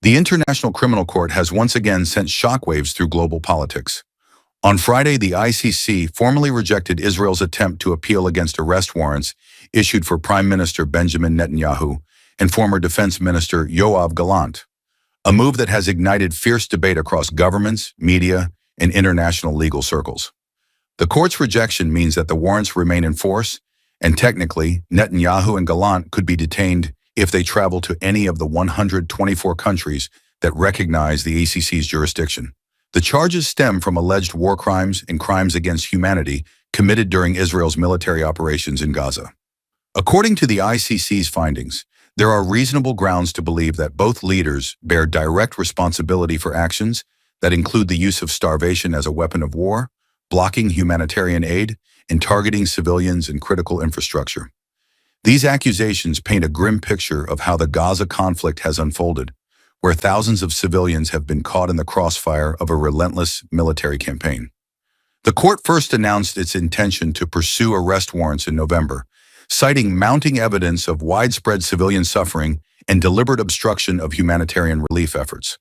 The International Criminal Court has once again sent shockwaves through global politics. On Friday, the ICC formally rejected Israel's attempt to appeal against arrest warrants issued for Prime Minister Benjamin Netanyahu and former Defense Minister Yoav Gallant, a move that has ignited fierce debate across governments, media, and international legal circles. The court's rejection means that the warrants remain in force, and technically, Netanyahu and Gallant could be detained if they travel to any of the 124 countries that recognize the ACC's jurisdiction. The charges stem from alleged war crimes and crimes against humanity committed during Israel's military operations in Gaza. According to the ICC's findings, there are reasonable grounds to believe that both leaders bear direct responsibility for actions that include the use of starvation as a weapon of war, blocking humanitarian aid, and targeting civilians and critical infrastructure. These accusations paint a grim picture of how the Gaza conflict has unfolded, where thousands of civilians have been caught in the crossfire of a relentless military campaign. The court first announced its intention to pursue arrest warrants in November, citing mounting evidence of widespread civilian suffering and deliberate obstruction of humanitarian relief efforts.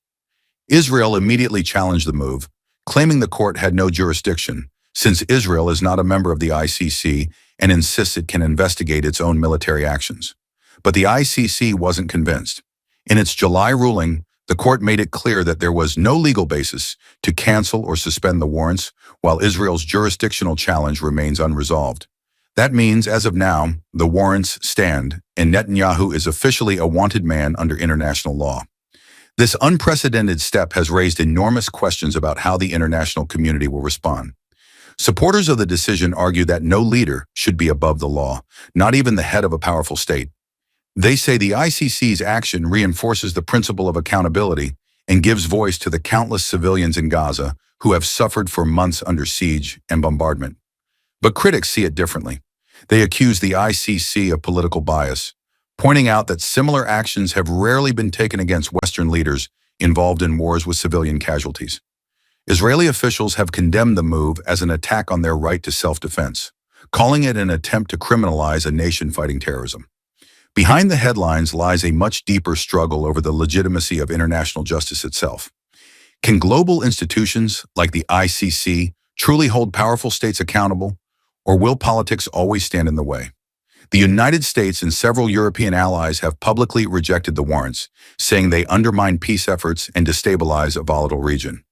Israel immediately challenged the move, claiming the court had no jurisdiction, since Israel is not a member of the ICC and insists it can investigate its own military actions. But the ICC wasn't convinced. In its July ruling, the court made it clear that there was no legal basis to cancel or suspend the warrants, while Israel's jurisdictional challenge remains unresolved. That means, as of now, the warrants stand, and Netanyahu is officially a wanted man under international law. This unprecedented step has raised enormous questions about how the international community will respond. Supporters of the decision argue that no leader should be above the law, not even the head of a powerful state. They say the ICC's action reinforces the principle of accountability and gives voice to the countless civilians in Gaza who have suffered for months under siege and bombardment. But critics see it differently. They accuse the ICC of political bias, pointing out that similar actions have rarely been taken against Western leaders involved in wars with civilian casualties. Israeli officials have condemned the move as an attack on their right to self-defense, calling it an attempt to criminalize a nation fighting terrorism. Behind the headlines lies a much deeper struggle over the legitimacy of international justice itself. Can global institutions like the ICC truly hold powerful states accountable, or will politics always stand in the way? The United States and several European allies have publicly rejected the warrants, saying they undermine peace efforts and destabilize a volatile region.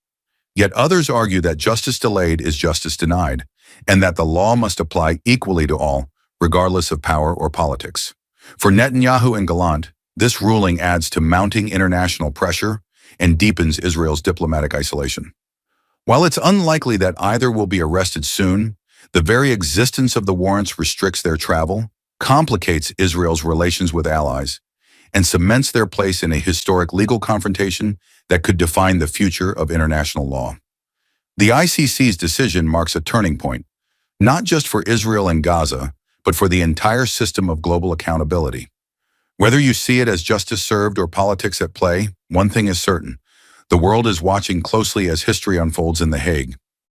Yet others argue that justice delayed is justice denied, and that the law must apply equally to all, regardless of power or politics. For Netanyahu and Gallant, this ruling adds to mounting international pressure and deepens Israel's diplomatic isolation. While it's unlikely that either will be arrested soon, the very existence of the warrants restricts their travel, complicates Israel's relations with allies, and cements their place in a historic legal confrontation that could define the future of international law. The ICC's decision marks a turning point, not just for Israel and Gaza, but for the entire system of global accountability. Whether you see it as justice served or politics at play, one thing is certain: the world is watching closely as history unfolds in The Hague.